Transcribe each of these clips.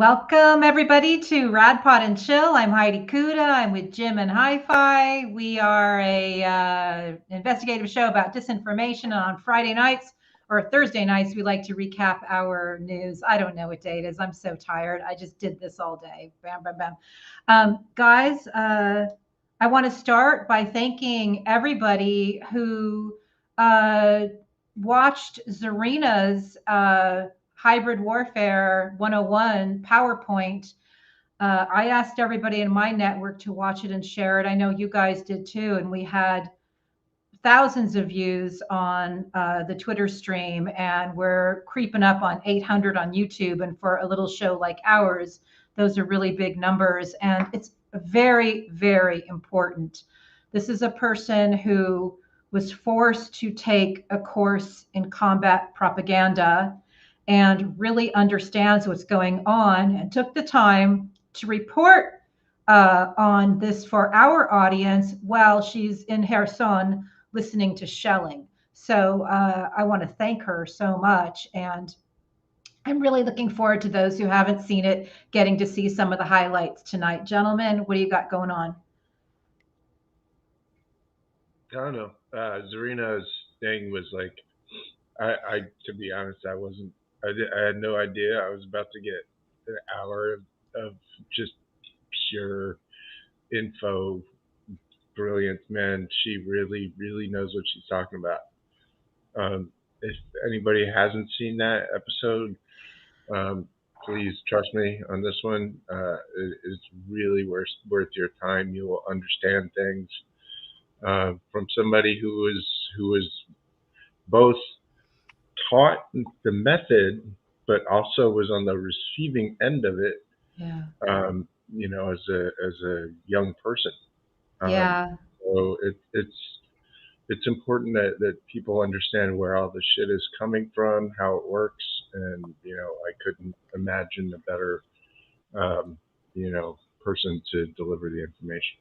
Welcome everybody to Rad Pod and Chill. I'm Heidi Kuda. I'm with Jim and Hi-Fi. We are a investigative show about disinformation. And on Friday nights or Thursday nights, we like to recap our news. I don't know what day it is. I'm so tired. I just did this all day. Bam, bam, bam. Guys, I want to start by thanking everybody who watched Zarina's Hybrid Warfare 101 PowerPoint. I asked everybody in my network to watch it and share it. I know you guys did too. And we had thousands of views on the Twitter stream, and we're creeping up on 800 on YouTube. And for a little show like ours, those are really big numbers. And it's very, very important. This is a person who was forced to take a course in combat propaganda and really understands what's going on and took the time to report on this for our audience while she's in Kherson listening to shelling. So I want to thank her so much. And I'm really looking forward to those who haven't seen it getting to see some of the highlights tonight. Gentlemen, what do you got going on? I don't know. Zarina's thing was like, I to be honest, I had no idea. I was about to get an hour of just pure info, brilliance. Man, she really, really knows what she's talking about. If anybody hasn't seen that episode, please trust me on this one. It's really worth your time. You will understand things from somebody who was both taught the method, but also was on the receiving end of it. Yeah. As a young person. Yeah. So it's important that people understand where all the shit is coming from, how it works, and I couldn't imagine a better person to deliver the information.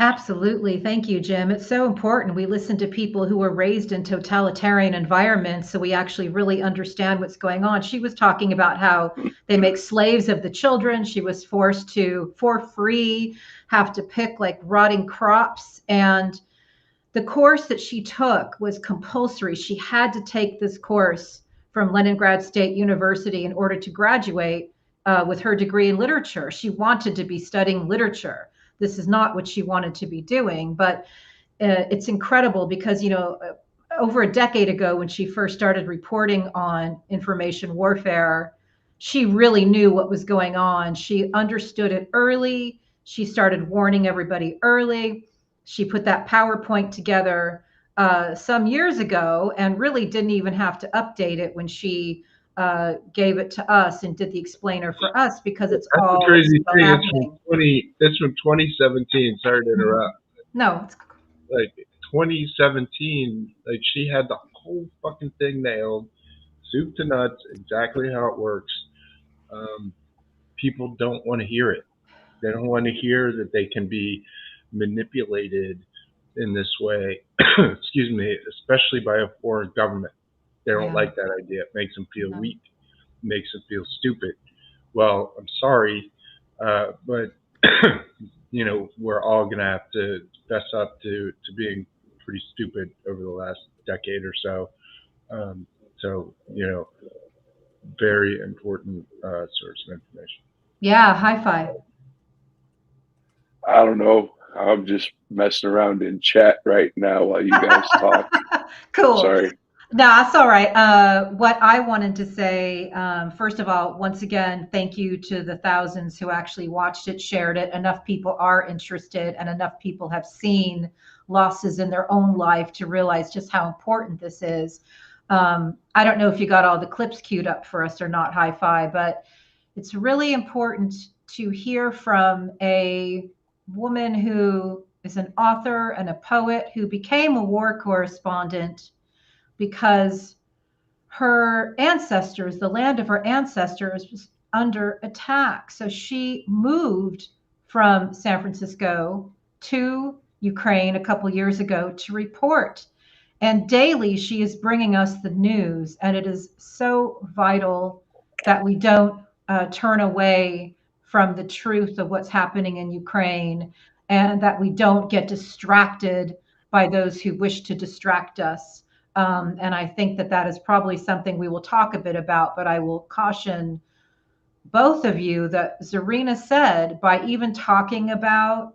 Absolutely. Thank you, Jim. It's so important. We listen to people who were raised in totalitarian environments, so we actually really understand what's going on. She was talking about how they make slaves of the children. She was forced to, for free, have to pick like rotting crops. And the course that she took was compulsory. She had to take this course from Leningrad State University in order to graduate with her degree in literature. She wanted to be studying literature. This is not what she wanted to be doing, but it's incredible because, over a decade ago, when she first started reporting on information warfare, she really knew what was going on. She understood it early. She started warning everybody early. She put that PowerPoint together some years ago and really didn't even have to update it when she gave it to us and did the explainer for us because it's That's all the crazy thing. happening. It's from 2017. Sorry to interrupt. No, it's like 2017. Like she had the whole fucking thing nailed, soup to nuts, exactly how it works. People don't want to hear it. They don't want to hear that they can be manipulated in this way. Excuse me, especially by a foreign government. They don't like that idea. It makes them feel weak. It makes them feel stupid. Well, I'm sorry, but we're all gonna have to fess up to being pretty stupid over the last decade or so. Very important source of information. Yeah, Hi-Fi. I don't know. I'm just messing around in chat right now while you guys talk. Cool. Sorry. No, that's all right. What I wanted to say, first of all, once again, thank you to the thousands who actually watched it, shared it. Enough people are interested and enough people have seen losses in their own life to realize just how important this is. I don't know if you got all the clips queued up for us or not, Hi-Fi, but it's really important to hear from a woman who is an author and a poet who became a war correspondent because her ancestors, the land of her ancestors, was under attack. So she moved from San Francisco to Ukraine a couple years ago to report. And daily she is bringing us the news. And it is so vital that we don't turn away from the truth of what's happening in Ukraine, and that we don't get distracted by those who wish to distract us. And I think that that is probably something we will talk a bit about, but I will caution both of you that Zarina said by even talking about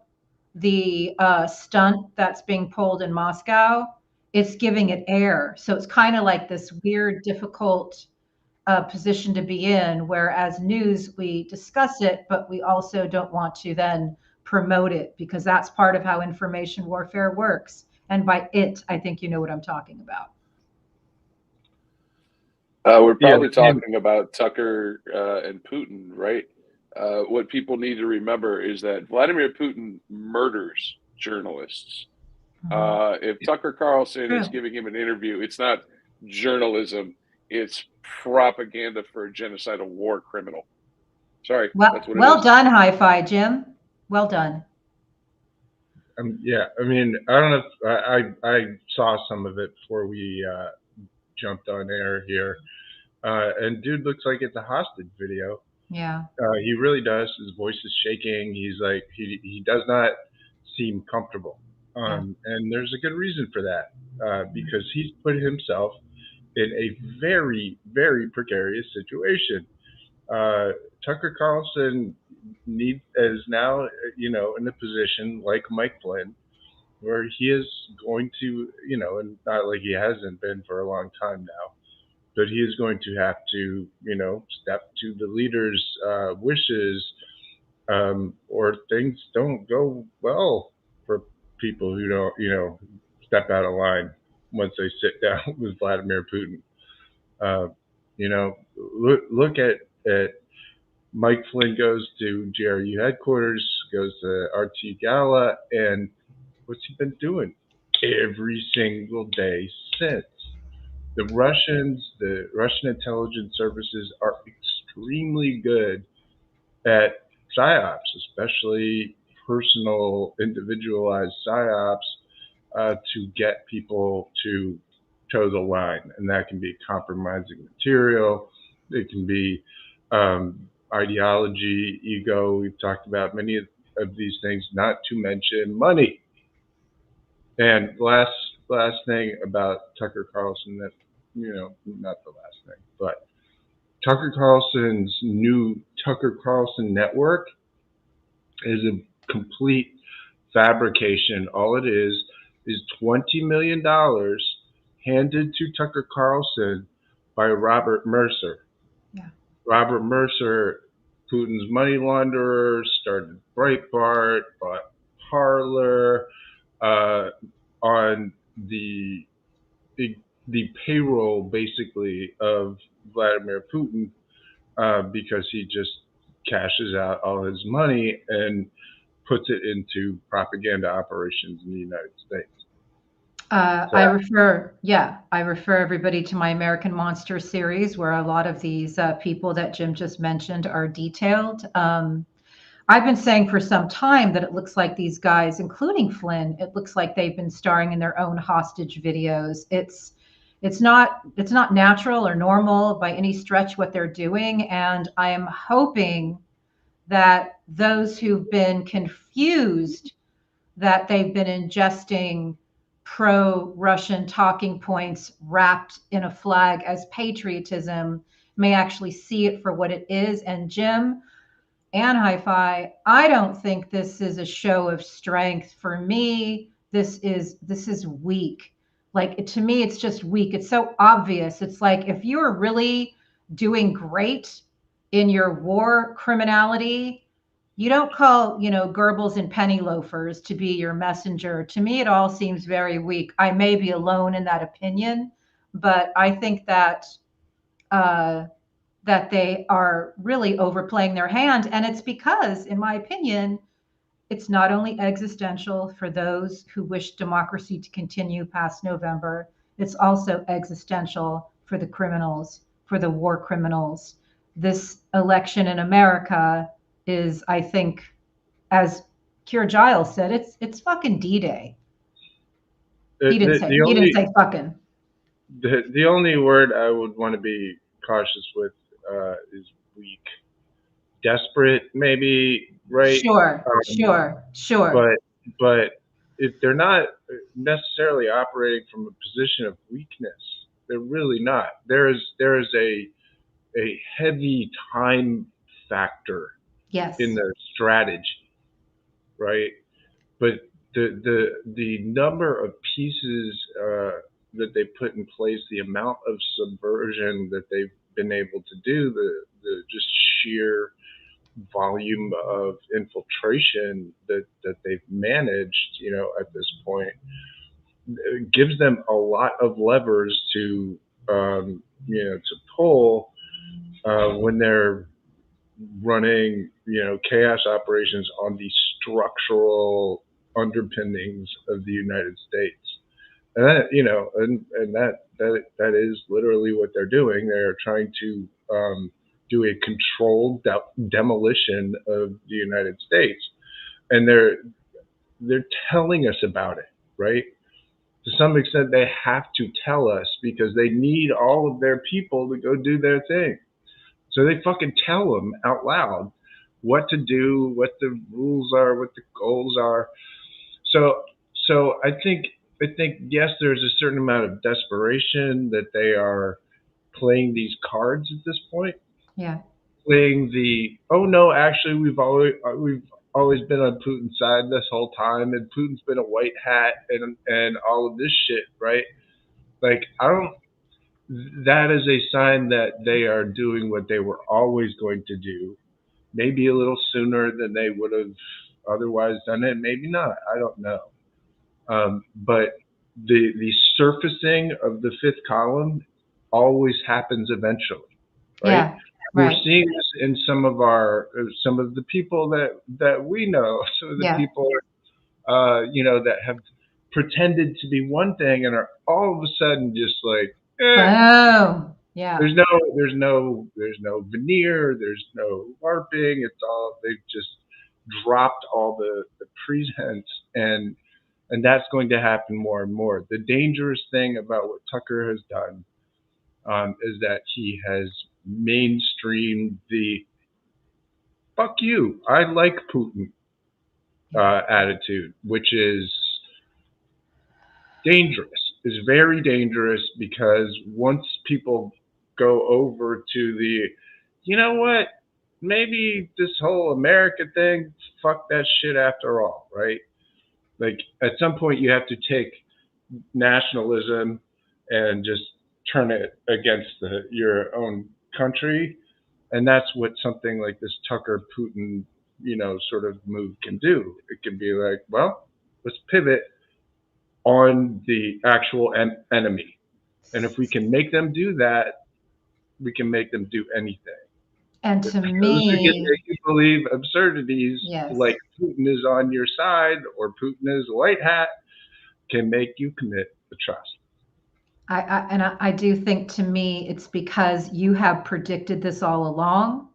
the stunt that's being pulled in Moscow, it's giving it air. So it's kind of like this weird, difficult position to be in, where as news, we discuss it, but we also don't want to then promote it, because that's part of how information warfare works. And by it, I think you know what I'm talking about. We're probably talking about Tucker and Putin, right? What people need to remember is that Vladimir Putin murders journalists. If Tucker Carlson is giving him an interview, it's not journalism, it's propaganda for a genocidal war criminal. Sorry, that's what it is. Well done, Hi-Fi, Jim. Well done. Yeah, I mean, I don't know if I saw some of it before we jumped on air here. And dude looks like it's a hostage video. Yeah. He really does. His voice is shaking. He's like, he does not seem comfortable. And there's a good reason for that, because he's put himself in a very, very precarious situation. Tucker Carlson is now, in a position like Mike Flynn, where he is going to, and not like he hasn't been for a long time now, but he is going to have to, step to the leader's wishes, or things don't go well for people who don't, step out of line once they sit down with Vladimir Putin. Look at Mike Flynn goes to GRU headquarters, goes to RT Gala, and what's he been doing every single day since? The Russian intelligence services are extremely good at psyops, especially personal, individualized psyops, to get people to toe the line. And that can be compromising material. It can be ideology, ego. We've talked about many of these things, not to mention money. And last thing about Tucker Carlson, that, not the last thing, but Tucker Carlson's new Tucker Carlson network is a complete fabrication. All it is $20 million handed to Tucker Carlson by Robert Mercer. Yeah. Robert Mercer, Putin's money launderer, started Breitbart, bought Parler, on the payroll, basically, of Vladimir Putin, because he just cashes out all his money and puts it into propaganda operations in the United States. I refer everybody to my American Monster series, where a lot of these people that Jim just mentioned are detailed. I've been saying for some time that it looks like these guys, including Flynn, it looks like they've been starring in their own hostage videos. It's not natural or normal by any stretch what they're doing. And I am hoping that those who've been confused that they've been ingesting pro-Russian talking points wrapped in a flag as patriotism may actually see it for what it is. And Jim and Hi-Fi, I don't think this is a show of strength. For me, this is weak. Like, to me, it's just weak. It's so obvious. It's like, if you're really doing great in your war criminality, you don't call, Goebbels and penny loafers to be your messenger. To me, it all seems very weak. I may be alone in that opinion, but I think that that they are really overplaying their hand. And it's because, in my opinion, it's not only existential for those who wish democracy to continue past November, it's also existential for the criminals, for the war criminals. This election in America is, I think, as Keir Giles said, it's fucking D-Day. He didn't say fucking. The only word I would want to be cautious with is weak. desperate, maybe, right? Sure. But if they're not necessarily operating from a position of weakness, they're really not. There is a heavy time factor Yes. in their strategy, right? But the number of pieces that they put in place, the amount of subversion that they've been able to do, the just sheer volume of infiltration that they've managed, at this point, gives them a lot of levers to to pull when they're running chaos operations on the structural underpinnings of the United States. And that, and that is literally what they're doing. They are trying to do a controlled demolition of the United States, and they're telling us about it, right? To some extent, they have to tell us because they need all of their people to go do their thing. So they fucking tell them out loud what to do, what the rules are, what the goals are. So I think yes, there's a certain amount of desperation that they are playing these cards at this point. Yeah. Playing the no, actually we've always been on Putin's side this whole time, and Putin's been a white hat and all of this shit, right? Like that is a sign that they are doing what they were always going to do, maybe a little sooner than they would have otherwise done it, maybe not. I don't know. But the surfacing of the fifth column always happens eventually, right? Yeah. We're Right. seeing this in some of the people that we know, some of the people that have pretended to be one thing and are all of a sudden just like, Oh, yeah. There's no veneer, there's no LARPing. It's all, they've just dropped all the pretense, and that's going to happen more and more. The dangerous thing about what Tucker has done is that he has mainstreamed the "fuck you, I like Putin" attitude, which is dangerous. Is very dangerous because once people go over to the, you know what, maybe this whole America thing, fuck that shit after all, right? Like at some point you have to take nationalism and just turn it against your own country, and that's what something like this Tucker Putin, sort of move can do. It can be like, well, let's pivot on the actual enemy. And if we can make them do that, we can make them do anything. And If to those who can me, make you believe absurdities yes. like Putin is on your side or Putin is a white hat can make you commit atrocity. I do think, to me, it's because you have predicted this all along.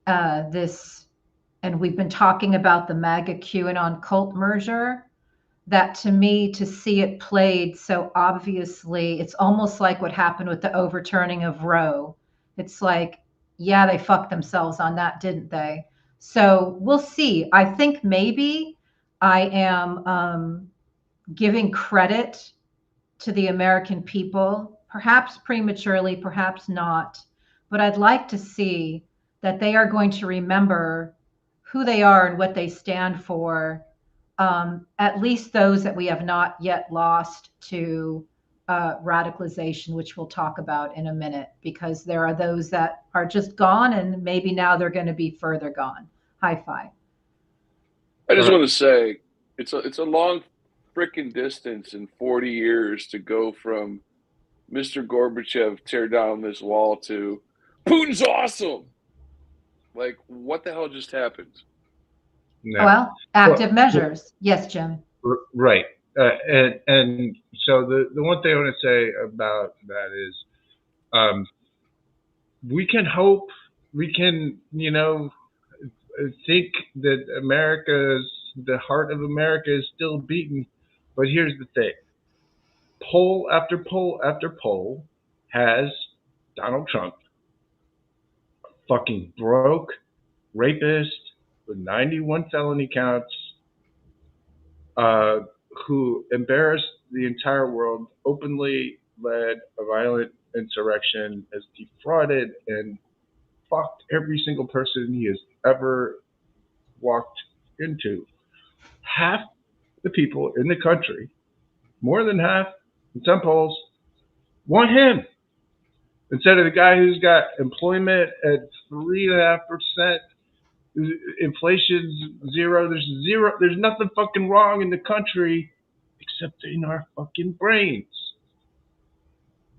And we've been talking about the MAGA QAnon cult merger. That, to me, to see it played so obviously, it's almost like what happened with the overturning of Roe. It's like, yeah, they fucked themselves on that, didn't they? So we'll see. I think maybe I am giving credit to the American people, perhaps prematurely, perhaps not. But I'd like to see that they are going to remember who they are and what they stand for, at least those that we have not yet lost to radicalization, which we'll talk about in a minute, because there are those that are just gone, and maybe now they're going to be further gone. High five. I just want to say it's a long freaking distance in 40 years to go from Mr. Gorbachev tear down this wall to Putin's awesome. Like, what the hell just happened? No. Well, active measures. Yes, Jim. Right. And so the one thing I want to say about that is we can hope, we can, think that the heart of America is still beaten. But here's the thing. Poll after poll after poll has Donald Trump fucking broke rapist with 91 felony counts, who embarrassed the entire world, openly led a violent insurrection, has defrauded and fucked every single person he has ever walked into. Half the people in the country, more than half, in some polls, want him instead of the guy who's got employment at 3.5%. Inflation's zero. There's nothing fucking wrong in the country except in our fucking brains.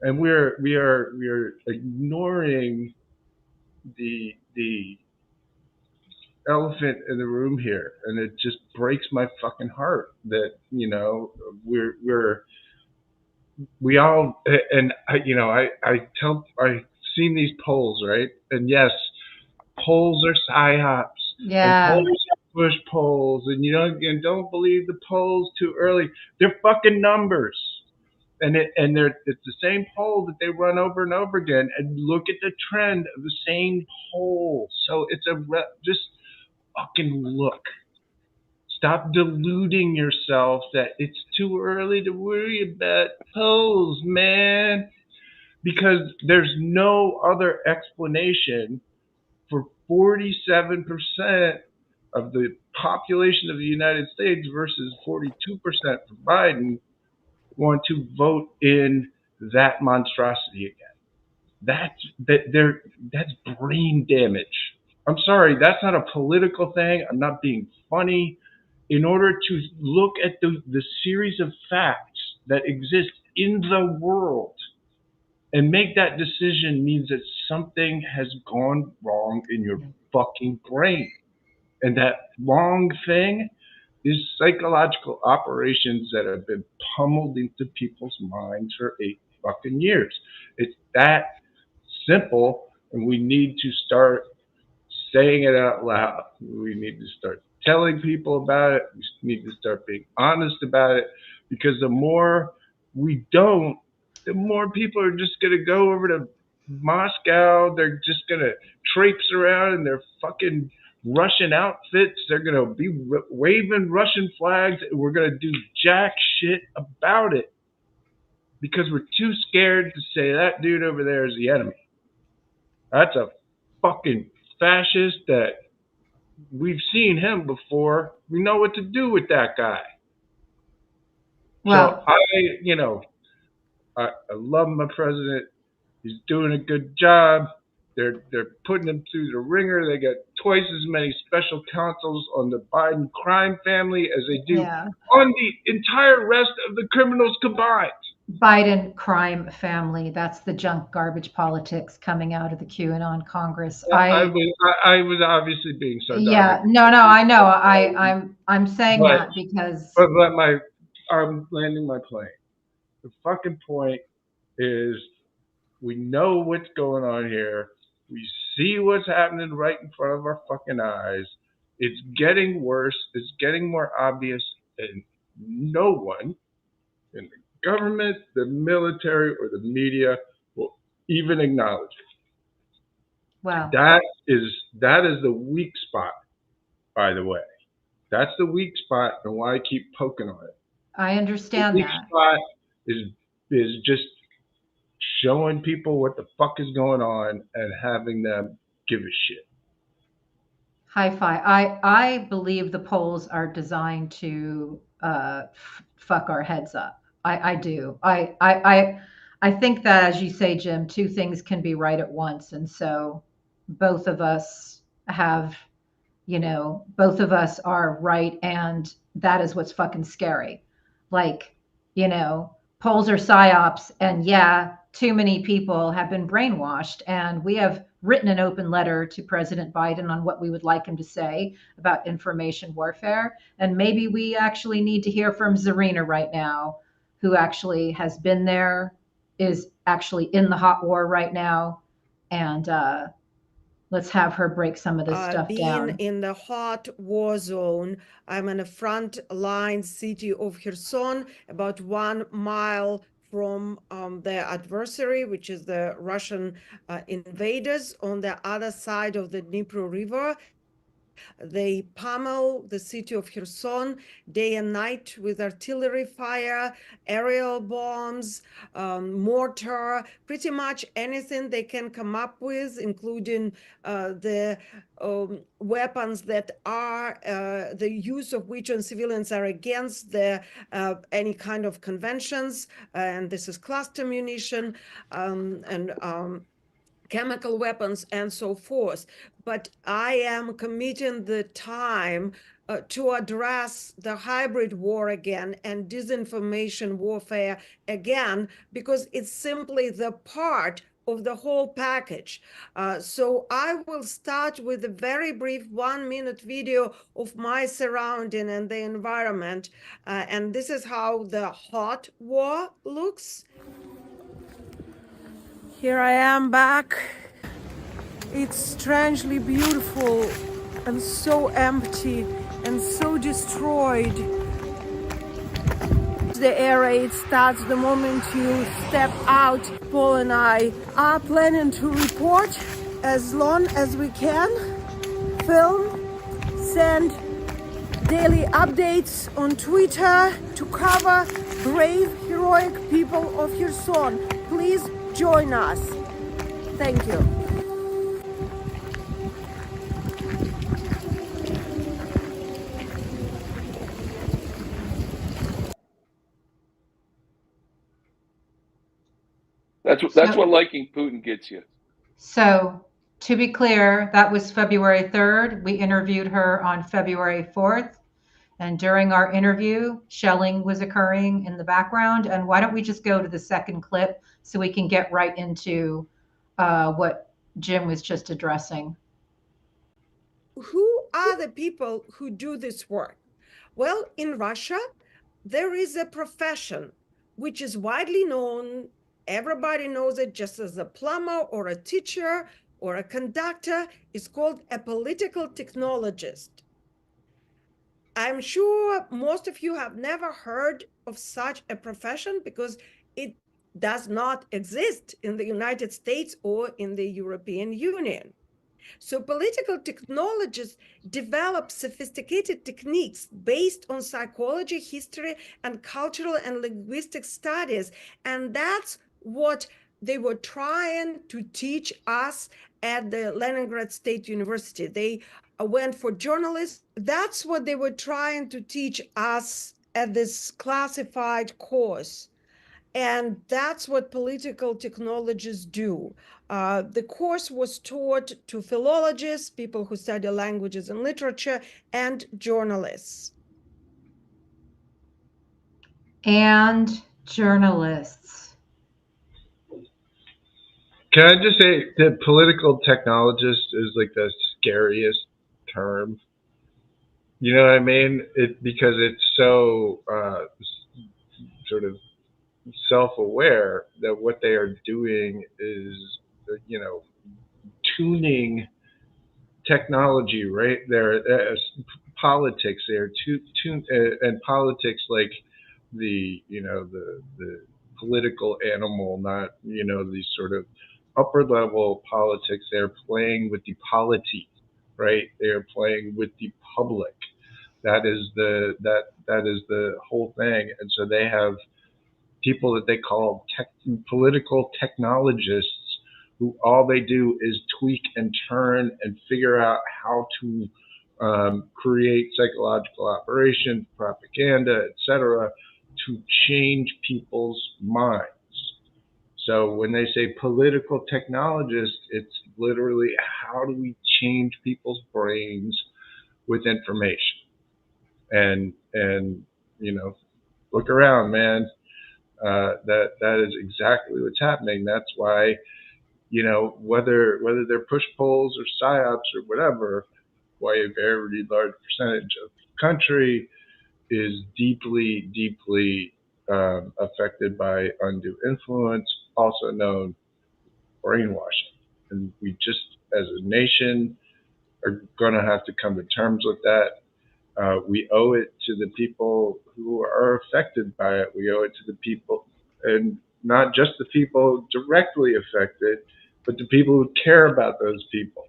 And we are ignoring the elephant in the room here, and it just breaks my fucking heart that we all, and I've seen these polls, right? And yes, polls are psyops. Yeah. And polls are push polls, and don't believe the polls too early. They're fucking numbers. And it's the same poll that they run over and over again, and look at the trend of the same poll. So it's just fucking look. Stop deluding yourself that it's too early to worry about polls, man. Because there's no other explanation for 47% of the population of the United States versus 42% for Biden want to vote in that monstrosity again. That's brain damage. I'm sorry, that's not a political thing. I'm not being funny. In order to look at the series of facts that exist in the world and make that decision means that something has gone wrong in your fucking brain. And that wrong thing is psychological operations that have been pummeled into people's minds for 8 fucking years. It's that simple, and we need to start saying it out loud. We need to start telling people about it. We need to start being honest about it, because the more we don't, the more people are just going to go over to Moscow. They're just going to traipse around in their fucking Russian outfits. They're going to be waving Russian flags, and we're going to do jack shit about it because we're too scared to say that dude over there is the enemy. That's a fucking fascist that we've seen him before. We know what to do with that guy. Well, so I love my president. He's doing a good job. They're putting him through the ringer. They got twice as many special counsels on the Biden crime family as they do on the entire rest of the criminals combined. Biden crime family. That's the junk garbage politics coming out of the QAnon Congress. I was obviously being sarcastic. Yeah, no, I know. I'm saying that because. But I'm landing my plane. The fucking point is, we know what's going on here. We see what's happening right in front of our fucking eyes. It's getting worse. It's getting more obvious, and no one in the government, the military, or the media will even acknowledge it. Wow. That is the weak spot, by the way. That's the weak spot, and why I keep poking on it. I understand that. The weak spot is just showing people what the fuck is going on and having them give a shit. Hi-fi. I believe the polls are designed to fuck our heads up. I do. I think that, as you say, Jim, two things can be right at once. And so both of us have, both of us are right. And that is what's fucking scary. Like, polls are psyops. And yeah, too many people have been brainwashed. And we have written an open letter to President Biden on what we would like him to say about information warfare. And maybe we actually need to hear from Zarina right now, who actually has been there, is actually in the hot war right now. And let's have her break some of this stuff down. Being in the hot war zone, I'm in a front line city of Kherson, about 1 mile from the adversary, which is the Russian invaders on the other side of the Dnipro River. They pummel the city of Kherson day and night with artillery fire, aerial bombs, mortar, pretty much anything they can come up with, including the weapons that are the use of which on civilians are against the any kind of conventions, and this is cluster munition and chemical weapons and so forth. But I am committing the time to address the hybrid war again and disinformation warfare again, because it's simply the part of the whole package. So I will start with a very brief 1-minute video of my surrounding and the environment. And this is how the hot war looks. Here I am back. It's strangely beautiful and so empty and so destroyed. The air raid starts the moment you step out. Paul and I are planning to report as long as we can, film, send daily updates on Twitter to cover brave, heroic people of Kherson. Please join us. Thank you. That's what liking Putin gets you. So to be clear, that was February 3rd. We interviewed her on February 4th. And during our interview, shelling was occurring in the background. And why don't we just go to the second clip so we can get right into what Jim was just addressing. Who are the people who do this work? Well, in Russia, there is a profession which is widely known. Everybody knows it just as a plumber or a teacher or a conductor. It's called a political technologist. I'm sure most of you have never heard of such a profession because it does not exist in the United States or in the European Union. So political technologists develop sophisticated techniques based on psychology, history, and cultural and linguistic studies. And that's what they were trying to teach us at the Leningrad State University. They went for journalists. That's what they were trying to teach us at this classified course. And that's what political technologists do. The course was taught to philologists, people who study languages and literature, and journalists. And journalists. Can I just say that political technologist is like the scariest term? You know what I mean? Because it's so sort of self-aware that what they are doing is, you know, tuning technology, right? They're politics. They're and politics like the, you know, the political animal, not, you know, these sort of upper level politics. They're playing with the polity, right? They are playing with the public. That is the whole thing. And so they have people that they call political technologists, who all they do is tweak and turn and figure out how to create psychological operations, propaganda, etc., to change people's minds. So when they say political technologist, it's literally how do we change people's brains with information? And you know, look around, man. That is exactly what's happening. That's why, you know, whether they're push polls or psyops or whatever, why a very large percentage of the country is deeply affected by undue influence, also known brainwashing. And we just, as a nation, are going to have to come to terms with that. We owe it to the people who are affected by it. We owe it to the people, and not just the people directly affected, but the people who care about those people.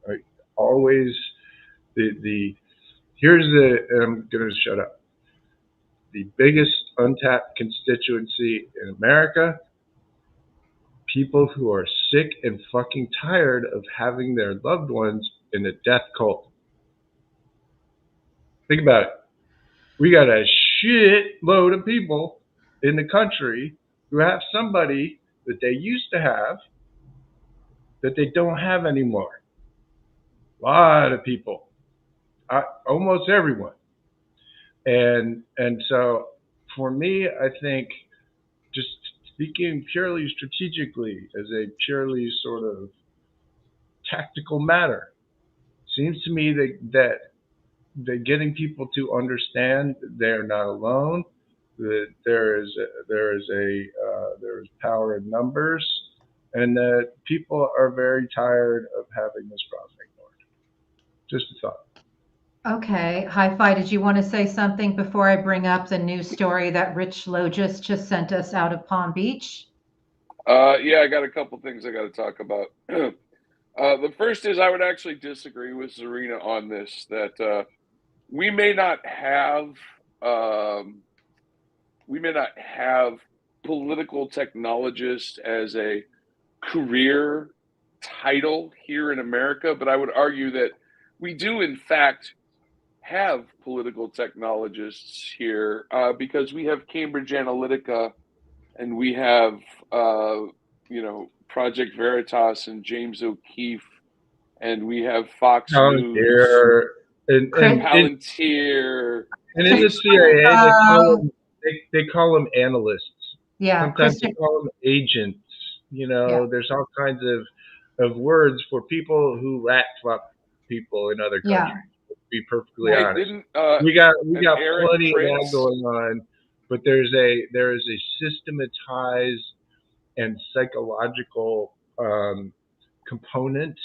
Right? Always Here's and I'm going to shut up. The biggest untapped constituency in America, people who are sick and fucking tired of having their loved ones in a death cult. Think about it. We got a shit load of people in the country who have somebody that they used to have that they don't have anymore. A lot of people, almost everyone. And so for me, I think just speaking purely strategically as a purely sort of tactical matter, seems to me that getting people to understand they're not alone, that there is power in numbers, and that people are very tired of having this problem ignored. Just a thought. Okay, Hi-Fi, did you want to say something before I bring up the news story that Rich Logis just sent us out of Palm Beach? Yeah, I got a couple things I got to talk about. The first is I would actually disagree with Zarina on this, that we may not have political technologists as a career title here in America, but I would argue that we do in fact have political technologists here because we have Cambridge Analytica and we have Project Veritas and James O'Keefe, and we have Fox News, and Palantir, and in the CIA they call them analysts. Yeah, sometimes they call them agents. There's all kinds of words for people who rat fuck people in other countries. To be perfectly honest, we got plenty of that going on, but there is a systematized and psychological component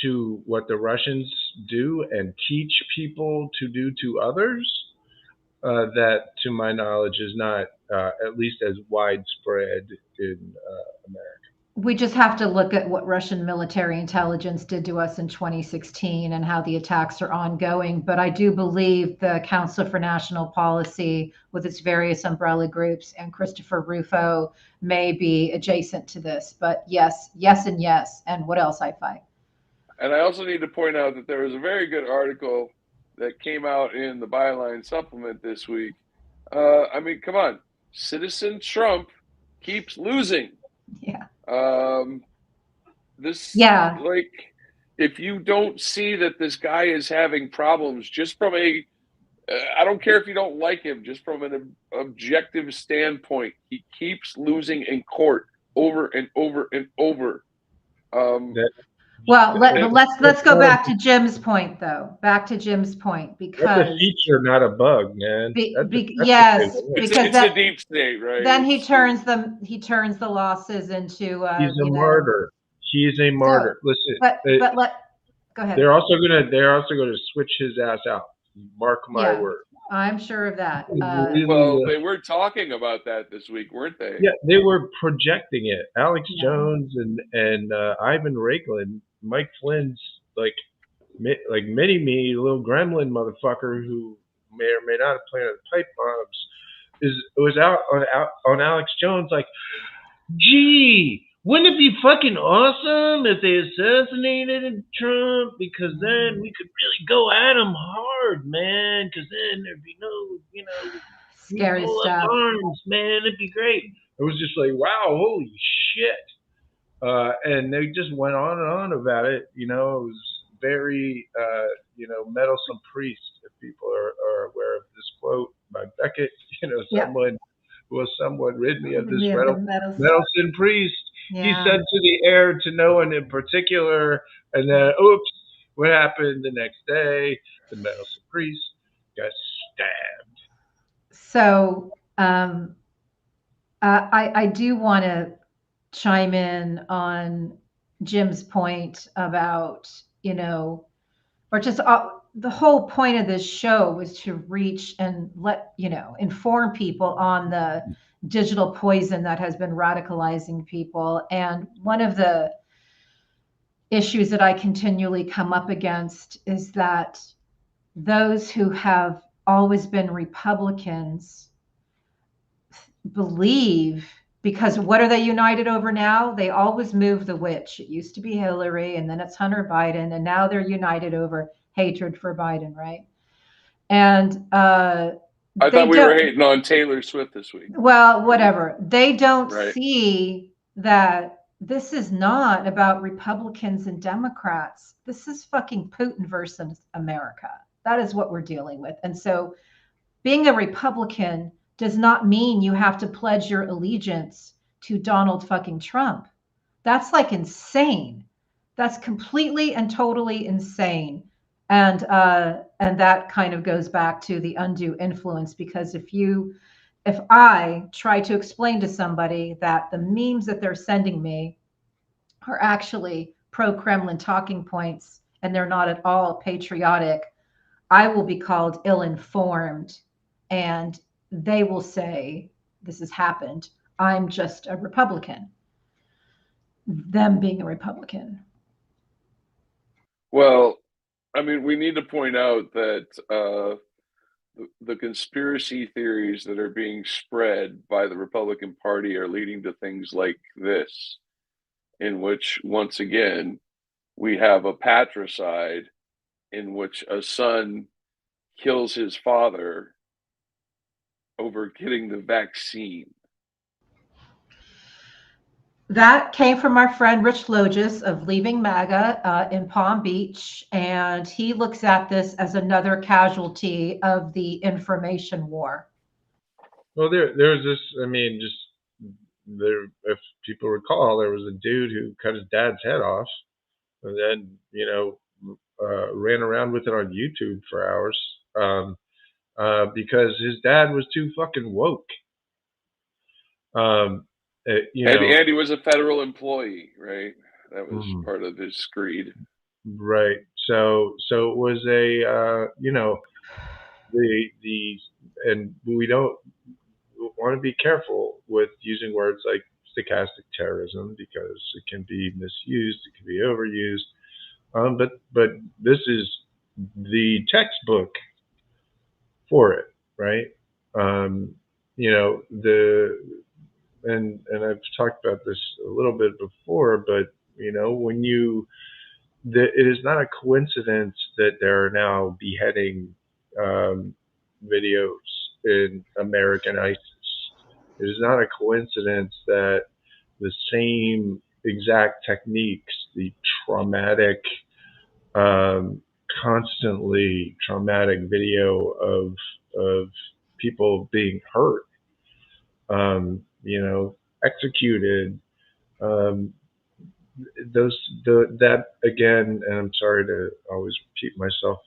to what the Russians do and teach people to do to others that, to my knowledge, is not at least as widespread in America. We just have to look at what Russian military intelligence did to us in 2016 and how the attacks are ongoing. But I do believe the Council for National Policy, with its various umbrella groups, and Christopher Rufo may be adjacent to this. But yes, and yes. And what else, Hi-Fi? And I also need to point out that there was a very good article that came out in the Byline supplement this week. I mean, come on. Citizen Trump keeps losing. Yeah. Like, if you don't see that this guy is having problems just from I don't care if you don't like him, just from an objective standpoint, he keeps losing in court over and over and over. Well, let's go back to Jim's point, though. Back to Jim's point, because that's a feature, not a bug, man. Yes, because it's a deep state, right? Then he turns the losses into. He's a martyr. He's a martyr. Listen, go ahead. They're also gonna switch his ass out. Mark my word. I'm sure of that. Well, they were talking about that this week, weren't they? Yeah, they were projecting it. Alex Jones and Ivan Raiklin, Mike Flynn's like mini-me, little gremlin motherfucker who may or may not have planted pipe bombs, was out on Alex Jones like, gee, wouldn't it be fucking awesome if they assassinated Trump? Because then we could really go at him hard, man. Because then there'd be no, scary stuff. Arms, man. It'd be great. It was just like, wow, holy shit. And they just went on and on about it. It was very, meddlesome priest. If people are aware of this quote by Beckett, someone rid me of this meddlesome priest. Yeah. He said to the air, to no one in particular, and then, oops, what happened the next day? The meddlesome priest got stabbed. So I do want to chime in on Jim's point about, or just the whole point of this show was to reach and inform people on the digital poison that has been radicalizing people. And one of the issues that I continually come up against is that those who have always been Republicans believe, because what are they united over now? They always move the witch. It used to be Hillary, and then it's Hunter Biden, and now they're united over hatred for Biden, right? And I thought we were hating on Taylor Swift this week. Well, whatever. They don't Right. see that this is not about Republicans and Democrats. This is fucking Putin versus America. That is what we're dealing with. And so being a Republican does not mean you have to pledge your allegiance to Donald fucking Trump. That's like insane. That's completely and totally insane. And that kind of goes back to the undue influence, because if I try to explain to somebody that the memes that they're sending me are actually pro-Kremlin talking points and they're not at all patriotic, I will be called ill-informed, and they will say, this has happened. I'm just a Republican. Them being a Republican. Well, I mean, we need to point out that the conspiracy theories that are being spread by the Republican Party are leading to things like this, in which, once again, we have a patricide in which a son kills his father over getting the vaccine. That came from our friend Rich Logis of Leaving MAGA in Palm Beach, and he looks at this as another casualty of the information war. Well, there was this. I mean, if people recall, there was a dude who cut his dad's head off, and then ran around with it on YouTube for hours because his dad was too fucking woke. And he was a federal employee, right? That was part of his screed. Right. So it was and we don't want to be careful with using words like stochastic terrorism, because it can be misused, it can be overused. But this is the textbook for it, right? And I've talked about this a little bit before, but it is not a coincidence that there are now beheading videos in American ISIS. It is not a coincidence that the same exact techniques, the traumatic, constantly traumatic video of people being hurt, executed, that again, and I'm sorry to always repeat myself,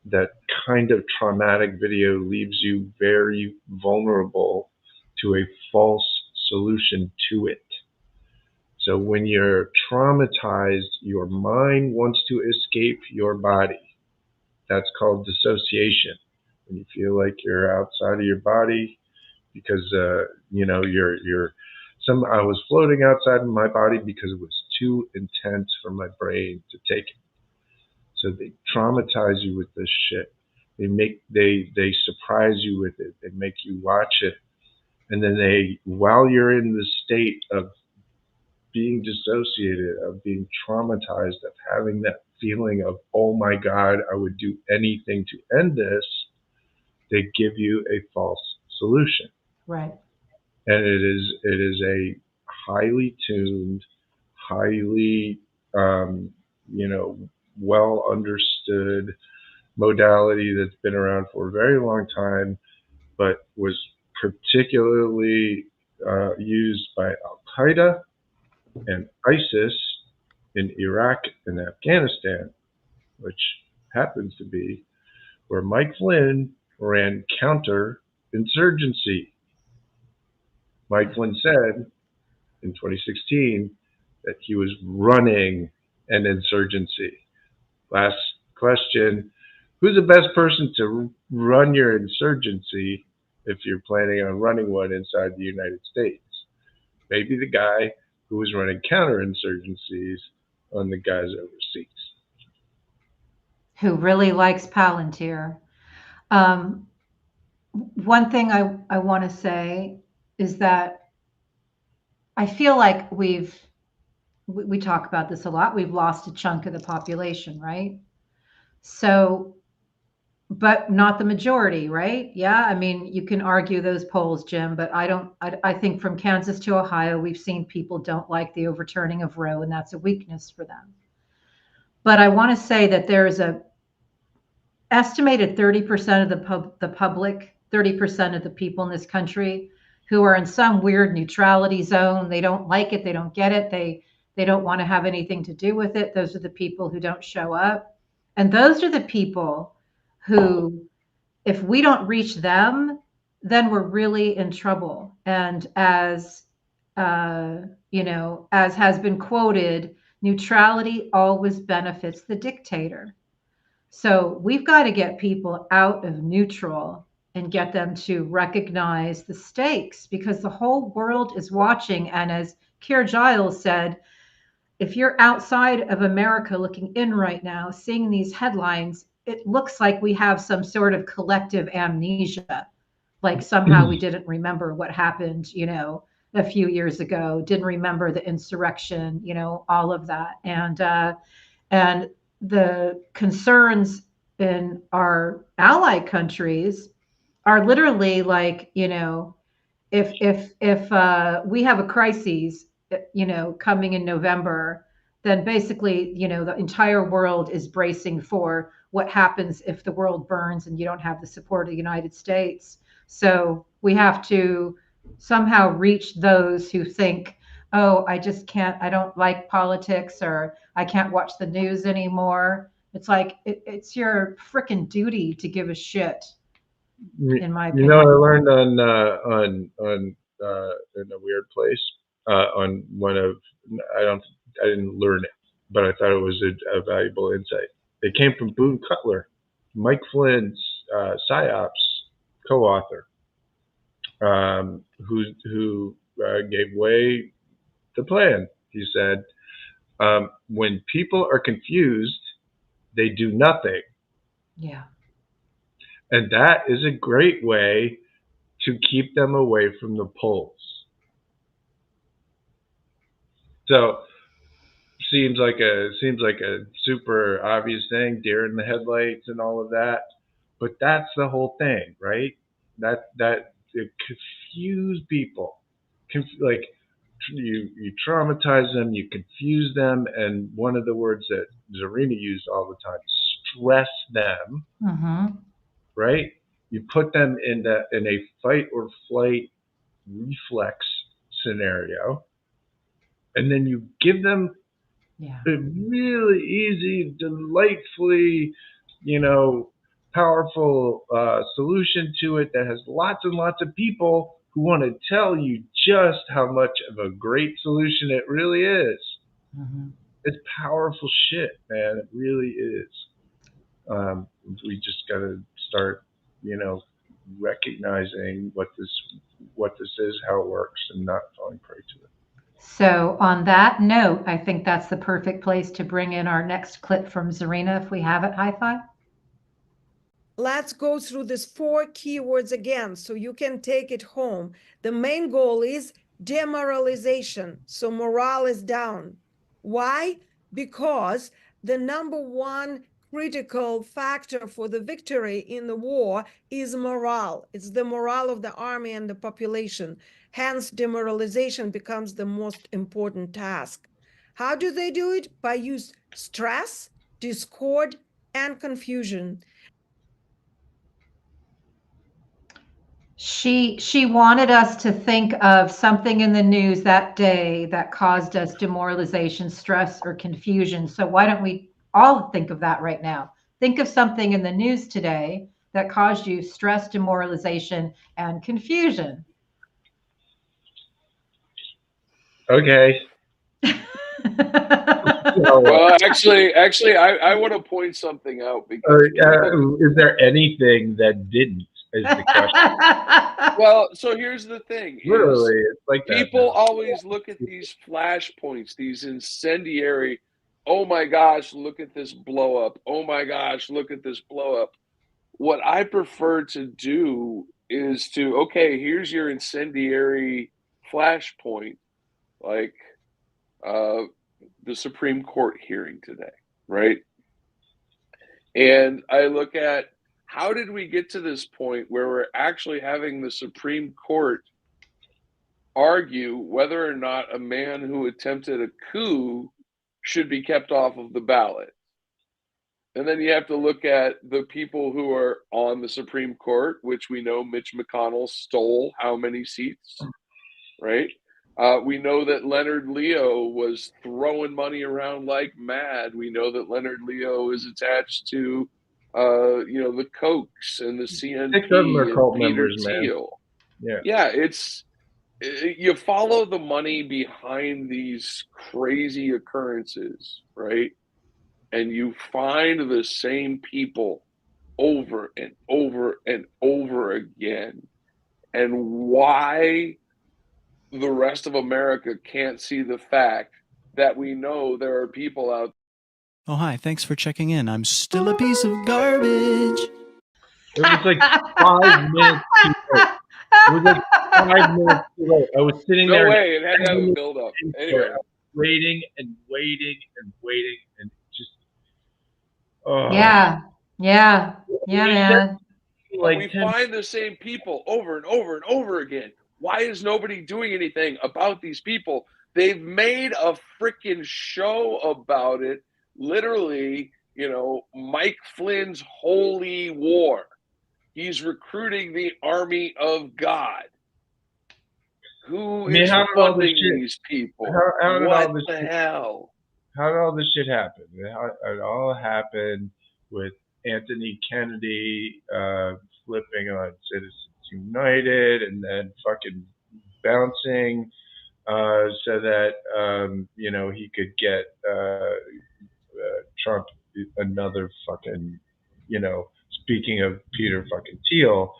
that kind of traumatic video leaves you very vulnerable to a false solution to it. So when you're traumatized, your mind wants to escape your body. That's called dissociation. When you feel like you're outside of your body because I was floating outside of my body because it was too intense for my brain to take it. So they traumatize you with this shit. They surprise you with it. They make you watch it, and then while you're in the state of being dissociated, of being traumatized, of having that feeling of, oh my God, I would do anything to end this, they give you a false solution. Right. And it is a highly tuned, highly well understood modality that's been around for a very long time, but was particularly used by Al-Qaeda and ISIS in Iraq and Afghanistan, which happens to be where Mike Flynn ran counterinsurgency. Mike Flynn said in 2016 that he was running an insurgency. Last question, who's the best person to run your insurgency if you're planning on running one inside the United States? Maybe the guy who was running counterinsurgencies on the guys overseas. Who really likes Palantir. One thing I want to say is that I feel like we talk about this a lot. We've lost a chunk of the population, right? So, but not the majority, right? Yeah. I mean, you can argue those polls, Jim, but I think from Kansas to Ohio, we've seen people don't like the overturning of Roe, and that's a weakness for them. But I want to say that there is a estimated 30% of the public, 30% of the people in this country who are in some weird neutrality zone. They don't like it. They don't get it. They don't want to have anything to do with it. Those are the people who don't show up. And those are the people who, if we don't reach them, then we're really in trouble. And as as has been quoted, neutrality always benefits the dictator. So we've got to get people out of neutral and get them to recognize the stakes, because the whole world is watching. And as Keir Giles said, if you're outside of America looking in right now, seeing these headlines, it looks like we have some sort of collective amnesia. Like somehow we didn't remember what happened, a few years ago, didn't remember the insurrection, all of that. And the concerns in our ally countries are literally like, if we have a crisis, coming in November, then basically, the entire world is bracing for what happens if the world burns and you don't have the support of the United States. So we have to somehow reach those who think, oh, I don't like politics, or I can't watch the news anymore. It's like, it's your freaking duty to give a shit, in my opinion. I learned on in a weird place, on one of, I didn't learn it, but I thought it was a valuable insight. It came from Boone Cutler, Mike Flynn's PSYOPs co-author, who gave Way the plan. He said, when people are confused, they do nothing. Yeah. And that is a great way to keep them away from the polls. So seems like a super obvious thing, deer in the headlights and all of that, but that's the whole thing, right? That it confuse people, like you traumatize them, you confuse them, and one of the words that Zarina used all the time, stress them. Mm-hmm. Right? You put them in a fight or flight reflex scenario, and then you give them a really easy, delightfully, powerful solution to it that has lots and lots of people who want to tell you just how much of a great solution it really is. Mm-hmm. It's powerful shit, man. It really is. We just got to start, recognizing what this is, how it works, and not falling prey to it. So on that note, I think that's the perfect place to bring in our next clip from Zarina, if we have it, Hi-Fi. Let's go through these 4 keywords again so you can take it home. The main goal is demoralization. So morale is down. Why? Because the number one critical factor for the victory in the war is morale. It's the morale of the army and the population. Hence, demoralization becomes the most important task. How do they do it? By use stress, discord, and confusion. She wanted us to think of something in the news that day that caused us demoralization, stress, or confusion. So why don't we all think of that right now? Think of something in the news today that caused you stress, demoralization, and confusion. Okay. Well, actually, I want to point something out because is there anything that didn't? Is the question. Well, so here's the thing. Literally, it's like people that always look at these flashpoints, these incendiary oh my gosh, look at this blow up. Oh my gosh, look at this blow up. What I prefer to do is to, okay, here's your incendiary flashpoint, like the Supreme Court hearing today, right? And I look at, how did we get to this point where we're actually having the Supreme Court argue whether or not a man who attempted a coup should be kept off of the ballot? And then you have to look at the people who are on the Supreme Court, which we know Mitch McConnell stole how many seats, right? We know that Leonard Leo was throwing money around like mad. We know that Leonard Leo is attached to, the Kochs and the CNP 6 of them are and cult Peter members, man. Thiel. Yeah. Yeah, you follow the money behind these crazy occurrences, right? And you find the same people over and over and over again. And why the rest of America can't see the fact that we know there are people out. Oh, hi. Thanks for checking in. I'm still a piece of garbage. It was like 5 minutes too late. It was like 5 minutes too late. I was sitting No there. way, it had to have a build up. Anyway. Waiting and waiting and waiting and just. Yeah, man. But we find the same people over and over and over again. Why is nobody doing anything about these people? They've made a freaking show about it. Literally, Mike Flynn's holy war. He's recruiting the army of God. Who is funding these people? What the hell? How did all this shit happen? It all happened with Anthony Kennedy flipping on Citizens United and then fucking bouncing so that he could get Trump another fucking, speaking of Peter fucking Thiel,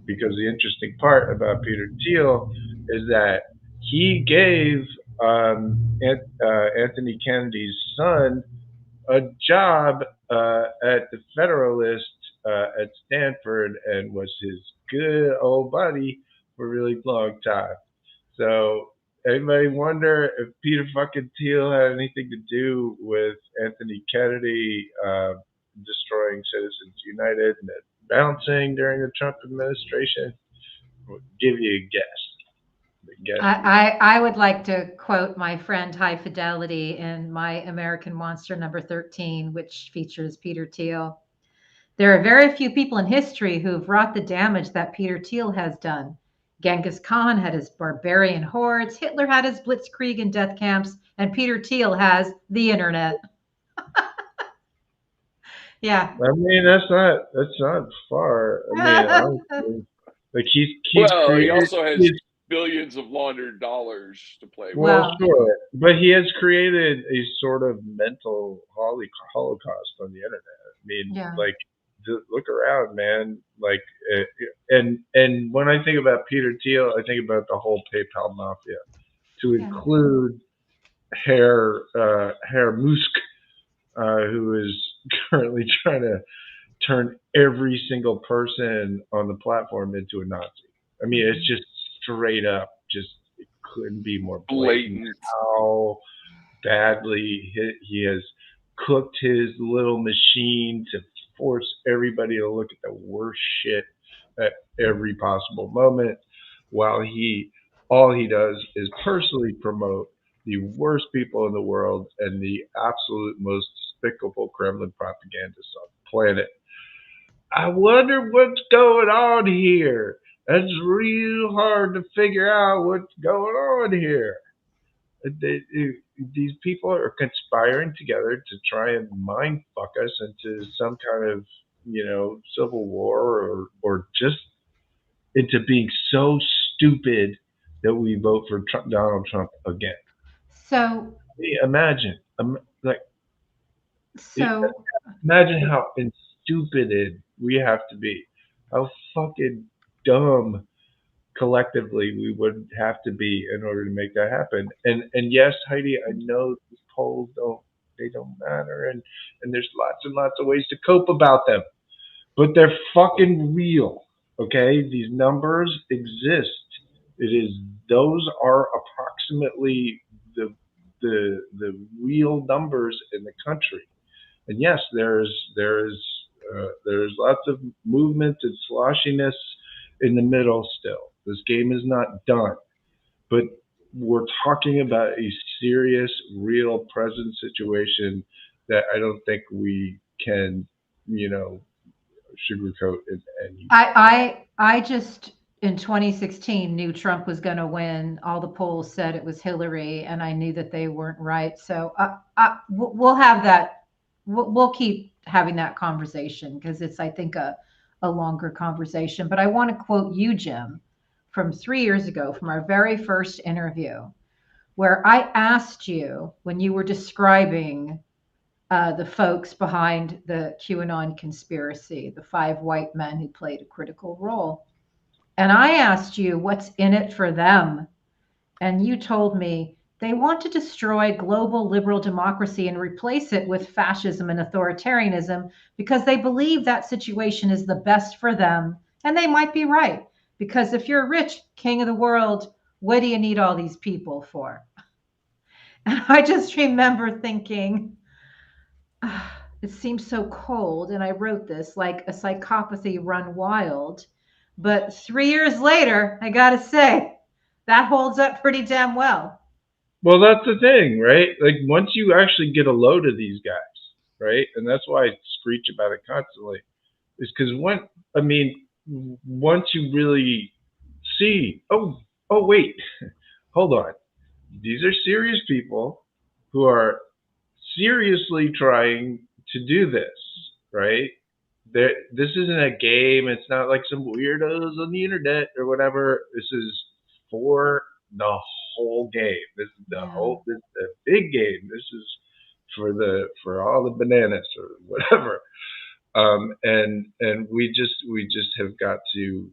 because the interesting part about Peter Thiel is that he gave Anthony Kennedy's son a job at the Federalist at Stanford and was his good old buddy for a really long time. So anybody wonder if Peter fucking Thiel had anything to do with Anthony Kennedy destroying Citizens United and bouncing during the Trump administration? I'll give you a guess. I would like to quote my friend High Fidelity in My American Monster number 13, which features Peter Thiel. There are very few people in history who've wrought the damage that Peter Thiel has done. Genghis Khan had his barbarian hordes, Hitler had his blitzkrieg and death camps, and Peter Thiel has the internet. Yeah. I mean, that's not far. I mean, honestly, like he's he also has billions of laundered dollars to play with. Well, sure, but he has created a sort of mental holocaust on the internet. I mean, like, look around, man. Like, and when I think about Peter Thiel, I think about the whole PayPal mafia, to include Herr Musk, who is currently trying to turn every single person on the platform into a Nazi. I mean, it's just straight up, just it couldn't be more blatant how badly he has cooked his little machine to force everybody to look at the worst shit at every possible moment, while all he does is personally promote the worst people in the world and the absolute most despicable Kremlin propagandists on the planet. I wonder what's going on here. It's real hard to figure out what's going on here. These people are conspiring together to try and mind fuck us into some kind of, civil war or just into being so stupid that we vote for Donald Trump again. So imagine how stupid we have to be, how fucking dumb collectively we would have to be in order to make that happen. And yes, Heidi, I know these polls they don't matter, and there's lots and lots of ways to cope about them, but they're fucking real. Okay, these numbers exist. Those are approximately the real numbers in the country. And yes, there's lots of movement and sloshiness in the middle still. This game is not done, but we're talking about a serious, real, present situation that I don't think we can, sugarcoat it. I just in 2016 knew Trump was going to win. All the polls said it was Hillary, and I knew that they weren't right. So we'll have that. We'll keep having that conversation because it's, I think, a longer conversation. But I want to quote you, Jim, from 3 years ago, from our very first interview, where I asked you when you were describing the folks behind the QAnon conspiracy, the 5 white men who played a critical role. And I asked you, what's in it for them? And you told me they want to destroy global liberal democracy and replace it with fascism and authoritarianism because they believe that situation is the best for them. And they might be right, because if you're rich, king of the world, what do you need all these people for? And I just remember thinking, it seems so cold. And I wrote this like a psychopathy run wild. But 3 years later, I got to say, that holds up pretty damn well. Well, that's the thing, right? Like, once you actually get a load of these guys, right? And that's why I screech about it constantly, is because once you really see, oh, wait, hold on. These are serious people who are seriously trying to do this, right? This isn't a game. It's not like some weirdos on the internet or whatever. This is for the whole game. This is this is the big game. This is for all the bananas or whatever. And we just have got to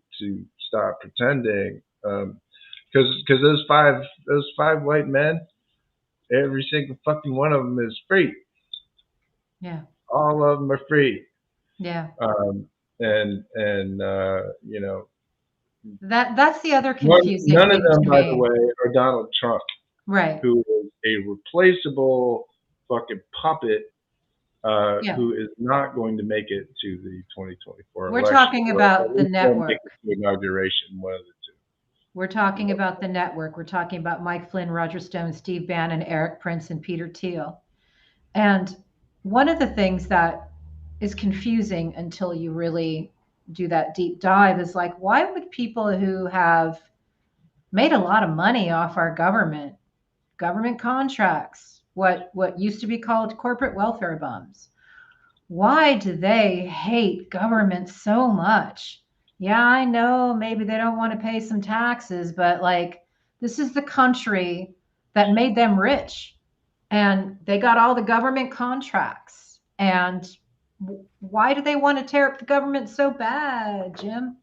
stop pretending. Because those five white men, every single fucking one of them is free. Yeah. All of them are free. Yeah. That's the other confusing none thing of them, to by me. the way, are Donald Trump, right? Who is a replaceable fucking puppet, who is not going to make it to the 2024 We're election. talking about the network. Make it to inauguration, one of the two. We're talking about the network. We're talking about Mike Flynn, Roger Stone, Steve Bannon, Eric Prince, and Peter Thiel. And one of the things that is confusing until you really do that deep dive is like, why would people who have made a lot of money off our government contracts, what used to be called corporate welfare bums, why do they hate government so much? Yeah, I know maybe they don't want to pay some taxes, but like, this is the country that made them rich, and they got all the government contracts. And why do they want to tear up the government so bad, Jim?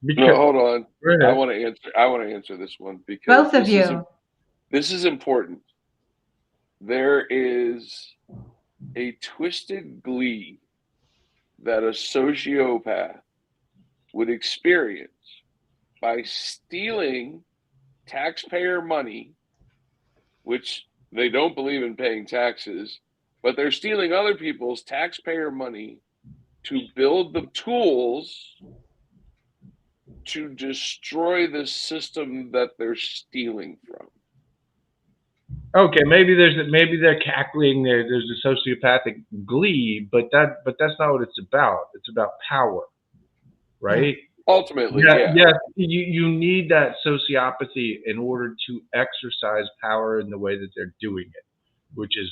No, hold on. I want to answer this one because both of you. This is important. There is a twisted glee that a sociopath would experience by stealing taxpayer money, which they don't believe in paying taxes, but they're stealing other people's taxpayer money to build the tools to destroy the system that they're stealing from. Okay, maybe they're cackling. There's a sociopathic glee, but that's not what it's about. It's about power, right? Ultimately, yes. You need that sociopathy in order to exercise power in the way that they're doing it, which is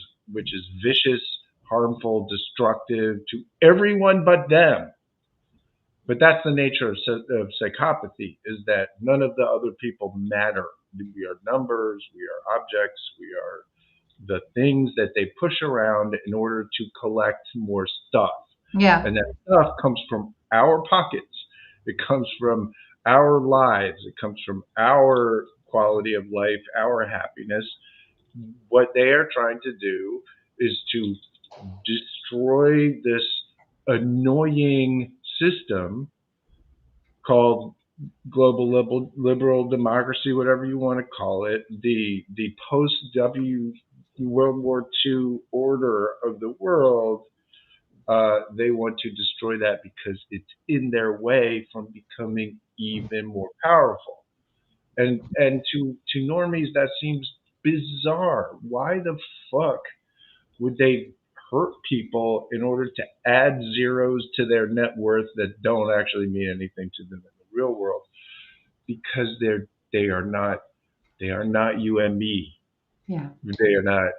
vicious, harmful, destructive to everyone but them. But that's the nature of psychopathy, is that none of the other people matter. We are numbers, we are objects, we are the things that they push around in order to collect more stuff. Yeah. And that stuff comes from our pockets. It comes from our lives. It comes from our quality of life, our happiness. what they are trying to do is to destroy this annoying system called global liberal democracy, whatever you want to call it, the post World War II order of the world. They want to destroy that because it's in their way from becoming even more powerful. And to normies that seems bizarre. Why the fuck would they hurt people in order to add zeros to their net worth that don't actually mean anything to them in the real world? Because they are not you and me. Yeah. They are not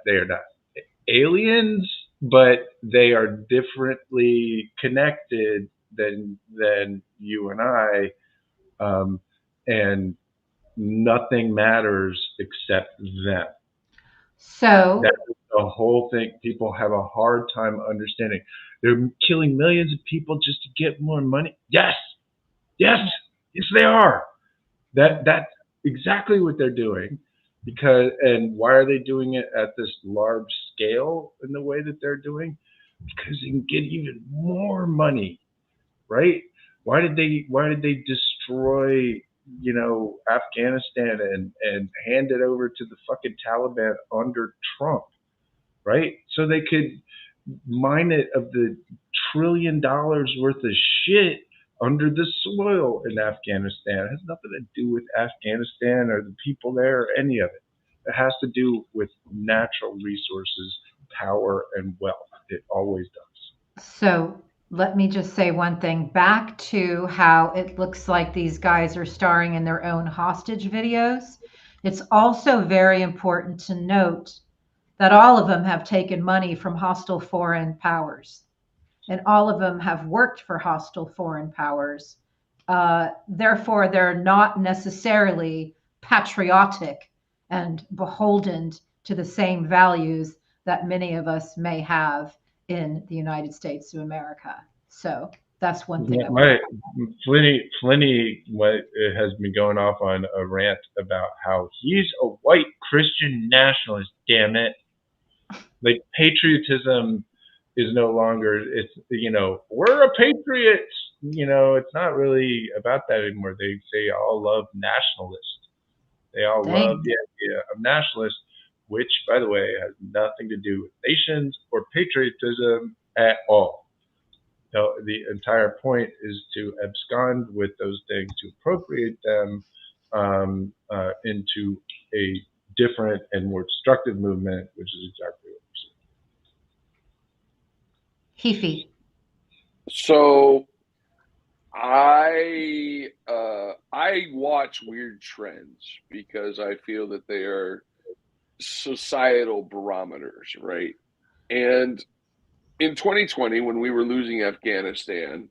aliens, but they are differently connected than you and I, and nothing matters except them. So that's the whole thing. People have a hard time understanding. They're killing millions of people just to get more money. Yes, they are. That's exactly what they're doing. And why are they doing it at this large scale in the way that they're doing? Because they can get even more money, right? Why did they destroy, Afghanistan and hand it over to the fucking Taliban under Trump, right? So they could mine it of the $1 trillion worth of shit under the soil in Afghanistan. It has nothing to do with Afghanistan or the people there or any of it. It has to do with natural resources, power, and wealth. It always does. So let me just say one thing back to how it looks like these guys are starring in their own hostage videos. It's also very important to note that all of them have taken money from hostile foreign powers, and all of them have worked for hostile foreign powers. Therefore, they're not necessarily patriotic and beholden to the same values that many of us may have in the United States of America. So that's one thing. Flinny has been going off on a rant about how he's a white Christian nationalist. Damn it! Like patriotism is no longer. It's we're a patriot. It's not really about that anymore. They all love nationalists. They all love the idea of nationalists, which, by the way, has nothing to do with nations or patriotism at all. So the entire point is to abscond with those things, to appropriate them into a different and more destructive movement, which is exactly what we're seeing. Hefe. So I watch weird trends because I feel that they are societal barometers, right? And in 2020, when we were losing Afghanistan,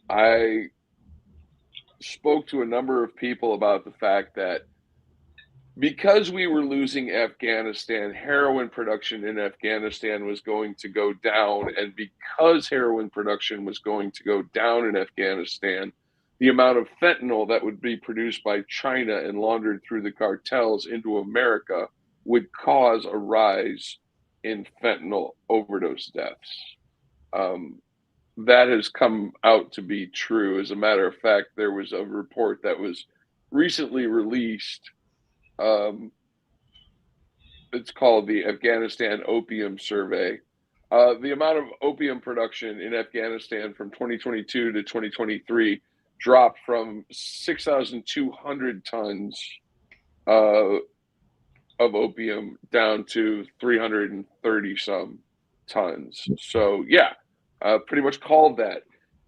I spoke to a number of people about the fact that because we were losing Afghanistan, heroin production in Afghanistan was going to go down. And because heroin production was going to go down in Afghanistan, the amount of fentanyl that would be produced by China and laundered through the cartels into America would cause a rise in fentanyl overdose deaths. That has come out to be true. As a matter of fact, there was a report that was recently released. It's called the Afghanistan Opium Survey. The amount of opium production in Afghanistan from 2022 to 2023 dropped from 6,200 tons of opium down to 330 some tons. So yeah, pretty much called that.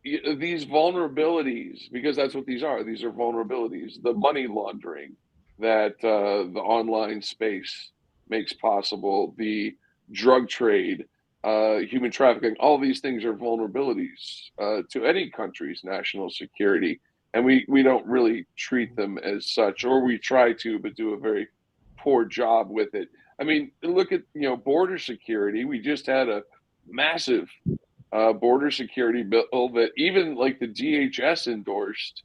These vulnerabilities, because that's what these are vulnerabilities, the money laundering that the online space makes possible, the drug trade, human trafficking, all these things are vulnerabilities to any country's national security. And we don't really treat them as such, or we try to, but do a very poor job with it. I mean, look at, border security. We just had a massive border security bill that even like the DHS endorsed,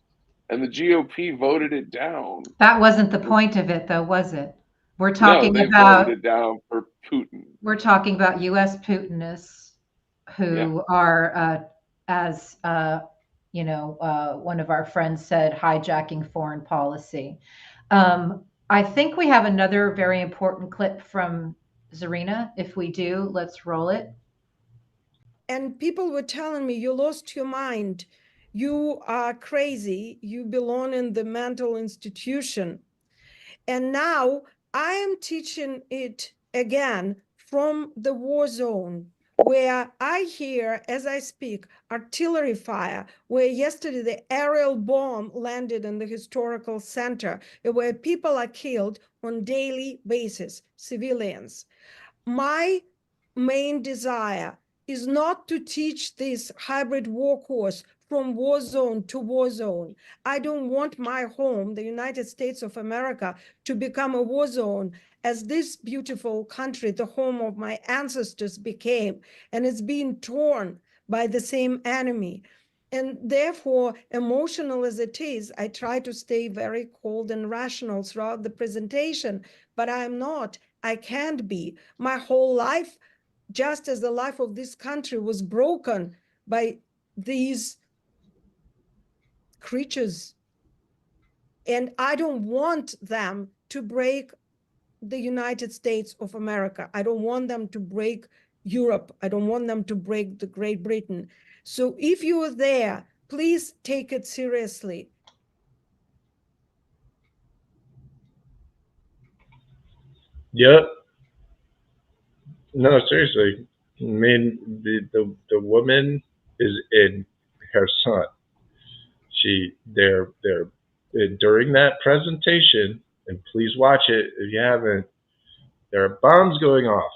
and the GOP voted it down. That wasn't the point of it, though, was it? We're No, talking they've about voted it down for Putin. we're talking about U.S. Putinists who are, as one of our friends said, hijacking foreign policy. I think we have another very important clip from Zarina. If we do, let's roll it. And people were telling me, you lost your mind. You are crazy. You belong in the mental institution. And now I am teaching it again from the war zone, where I hear, as I speak, artillery fire, where yesterday the aerial bomb landed in the historical center, where people are killed on daily basis, civilians. My main desire is not to teach this hybrid war course from war zone to war zone. I don't want my home, the United States of America, to become a war zone as this beautiful country, the home of my ancestors, became, and it's being torn by the same enemy. And therefore, emotional as it is, I try to stay very cold and rational throughout the presentation, but I'm not. I can't be. My whole life, just as the life of this country was broken by these creatures. And I don't want them to break the United States of America. I don't want them to break Europe. I don't want them to break the Great Britain. So if you are there, please take it seriously. Yep. No, seriously. I mean, the woman is in her son. They're during that presentation, and please watch it if you haven't. There are bombs going off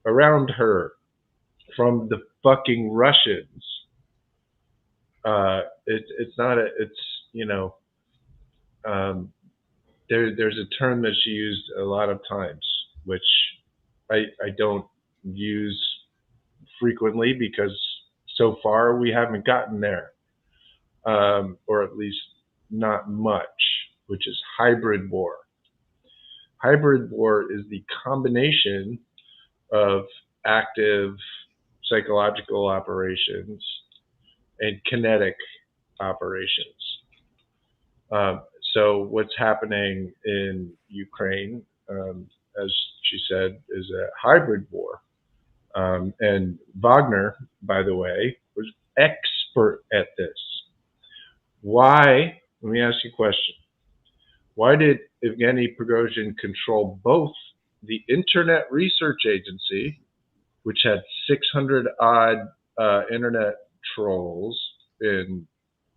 around her from the fucking Russians. It's not a it's there's a term that she used a lot of times, which I don't use frequently because so far we haven't gotten there, or at least not much, which is hybrid war. Hybrid war is the combination of active psychological operations and kinetic operations. So what's happening in Ukraine, as she said, is a hybrid war. And Wagner, by the way, was expert at this. Why? Let me ask you a question. Why did Evgeny Prigozhin control both the Internet Research Agency, which had 600 odd internet trolls in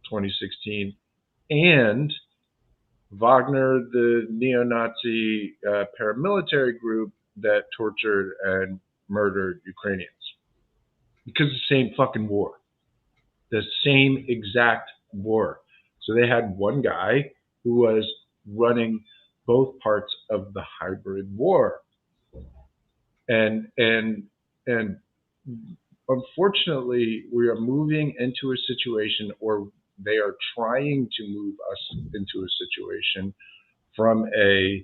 2016, and Wagner, the neo-Nazi paramilitary group that tortured and murdered Ukrainians? Because the same fucking war. The same exact war. So they had one guy who was running both parts of the hybrid war. And unfortunately, we are moving into a situation, or they are trying to move us into a situation from a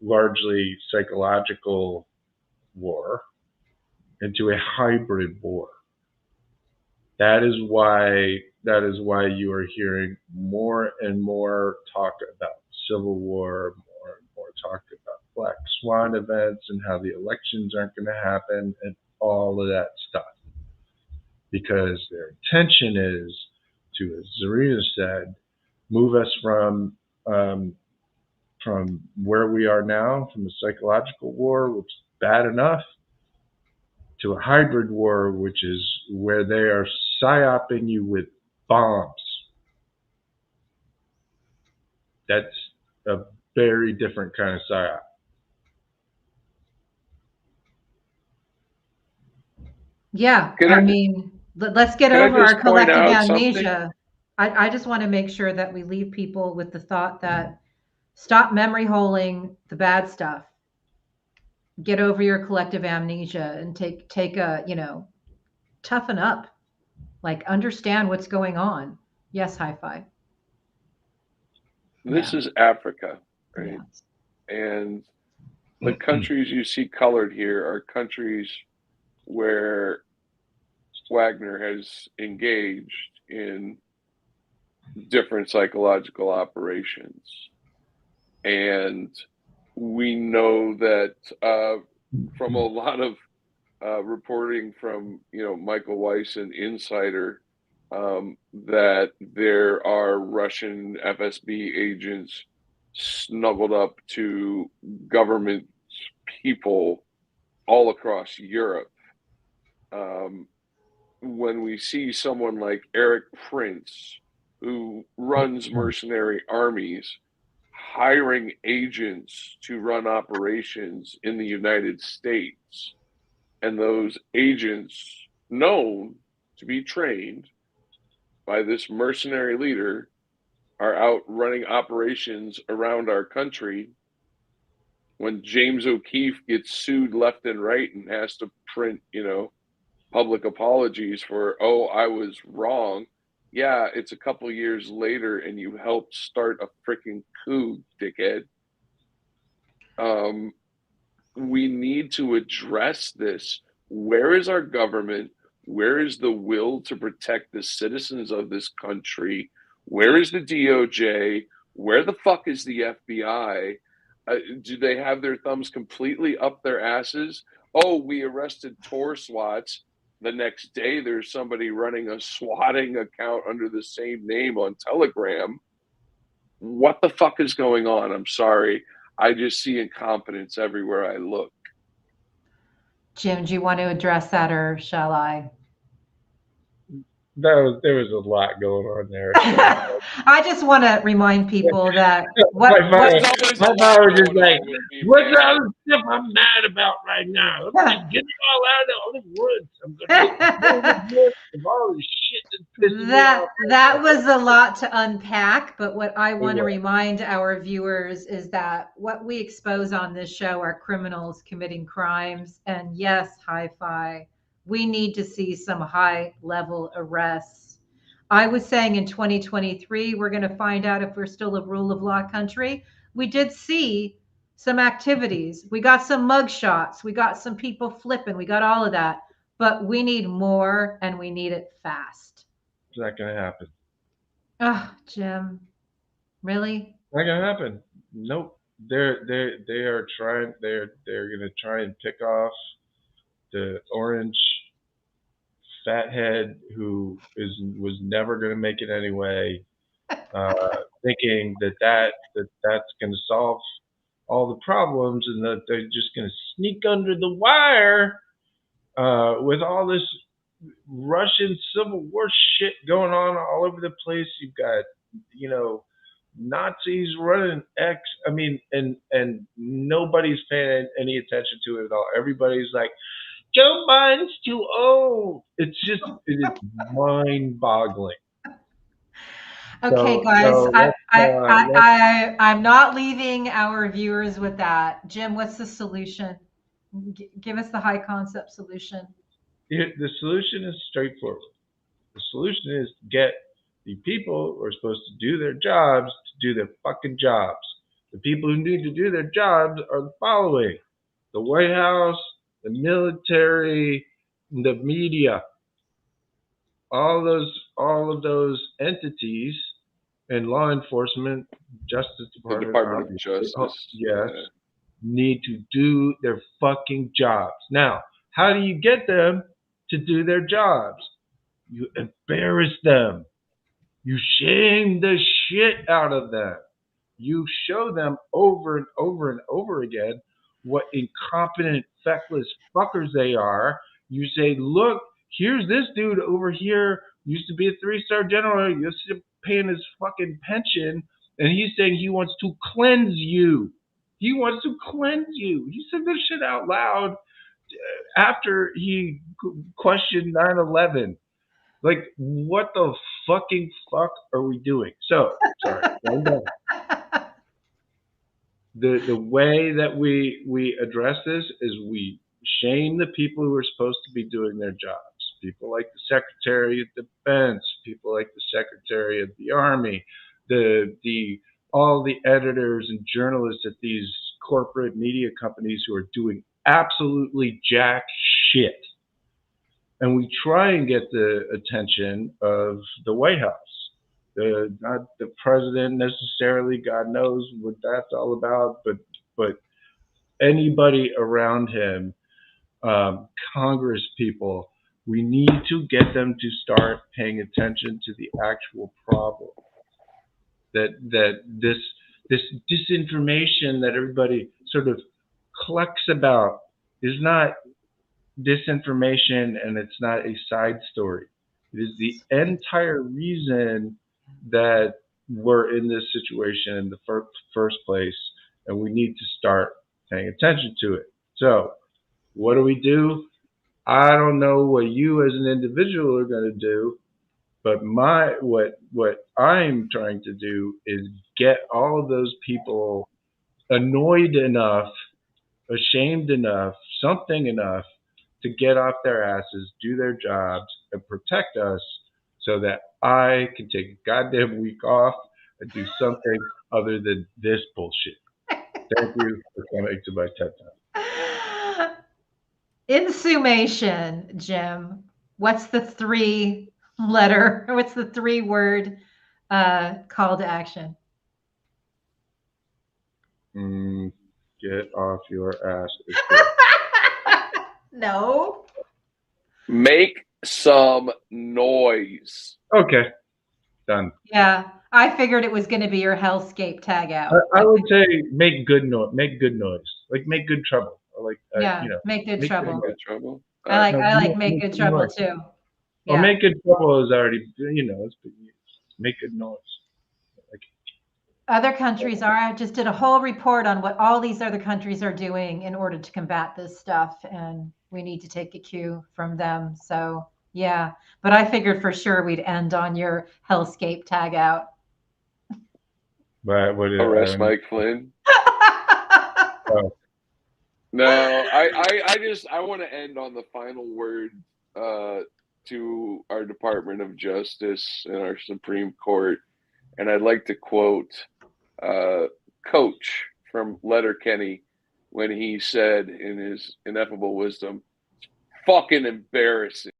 largely psychological war into a hybrid war. That is why you are hearing more and more talk about civil war, more and more talk about black swan events and how the elections aren't going to happen and all of that stuff. Because their intention is to, as Zarina said, move us from where we are now, from the psychological war, which is bad enough, to a hybrid war, which is where they are psyoping you with bombs. That's a very different kind of psyop. Yeah, let's get Can I over our just point collective out something? amnesia. I just want to make sure that we leave people with the thought that stop memory holing the bad stuff. Get over your collective amnesia and take a, toughen up. Like, understand what's going on. Yes, hi-fi. This is Africa, right? Yes. And the countries you see colored here are countries where Wagner has engaged in different psychological operations. And we know that from a lot of reporting from, Michael Weiss and Insider, that there are Russian FSB agents snuggled up to government people all across Europe. When we see someone like Eric Prince, who runs mercenary armies, hiring agents to run operations in the United States, and those agents known to be trained by this mercenary leader are out running operations around our country, when James O'Keefe gets sued left and right and has to print, public apologies for, oh, I was wrong. Yeah, it's a couple years later and you helped start a freaking coup, dickhead. We need to address this. Where is our government? Where is the will to protect the citizens of this country? Where is the DOJ? Where the fuck is the FBI? Do they have their thumbs completely up their asses? Oh, we arrested Tor swats. The next day, there's somebody running a swatting account under the same name on Telegram. What the fuck is going on? I'm sorry. I just see incompetence everywhere I look. Jim, do you want to address that, or shall I? There was a lot going on there. I just want to remind people that my father was just like, what's all the stuff I'm mad about right now? I'm just getting it all out of the woods. I'm gonna get of all the shit that's pissing me off. That was a lot to unpack, but what I want to remind our viewers is that what we expose on this show are criminals committing crimes. And yes, hi-fi, we need to see some high-level arrests. I was saying in 2023, we're going to find out if we're still a rule of law country. We did see some activities. We got some mug shots. We got some people flipping. We got all of that. But we need more, and we need it fast. It's not going to happen. Oh, Jim. Really? Not going to happen. Nope. They are trying. They're going to try and pick off the orange fathead who was never going to make it anyway, thinking that's going to solve all the problems, and that they're just going to sneak under the wire with all this Russian Civil War shit going on all over the place. You've got, Nazis running X. I mean, and nobody's paying any attention to it at all. Everybody's like, Joe Biden's too old. It is mind-boggling. Okay, guys, I'm not leaving our viewers with that. Jim, what's the solution? Give us the high concept solution. The solution is straightforward. The solution is to get the people who are supposed to do their jobs to do their fucking jobs. The people who need to do their jobs are the following: the White House, the military, the media, all of those entities, and law enforcement, Justice Department, the Department of Justice, yes, need to do their fucking jobs. Now, how do you get them to do their jobs? You embarrass them. You shame the shit out of them. You show them over and over and over again what incompetent, feckless fuckers they are. You say, look, here's this dude over here, used to be a 3-star general, used to be paying his fucking pension, and he's saying he wants to cleanse you. He wants to cleanse you. He said this shit out loud after he questioned 9/11. Like, what the fucking fuck are we doing? So, sorry. The way that we address this is we shame the people who are supposed to be doing their jobs. People like the Secretary of Defense, people like the Secretary of the Army, all the editors and journalists at these corporate media companies who are doing absolutely jack shit. And we try and get the attention of the White House. Not the president necessarily, God knows what that's all about, but anybody around him, Congress people, we need to get them to start paying attention to the actual problem. That this disinformation that everybody sort of collects about is not disinformation, and it's not a side story. It is the entire reason that we're in this situation in the first place, and we need to start paying attention to it. So, what do? I don't know what you as an individual are going to do, but what I'm trying to do is get all of those people annoyed enough, ashamed enough, something enough to get off their asses, do their jobs, and protect us so that I can take a goddamn week off and do something other than this bullshit. Thank you for coming to my TED Talk. In summation, Jim, what's the what's the 3-word call to action? Get off your ass. No. Make some noise. Okay. Done. Yeah, I figured it was going to be your hellscape tag out. I would say make good noise. Make good noise. Like make good trouble. Like yeah, you know, make good trouble. Good trouble. I like make good trouble noise. too. Well, Yeah. make good trouble is already, it's make good noise. Other countries are. I just did a whole report on what all these other countries are doing in order to combat this stuff, and we need to take a cue from them. So yeah, but I figured for sure we'd end on your hellscape tag out. But arrest Mike Flynn. No, I want to end on the final word to our Department of Justice and our Supreme Court, and I'd like to quote Coach from Letterkenny when he said in his ineffable wisdom, "Fucking embarrassing."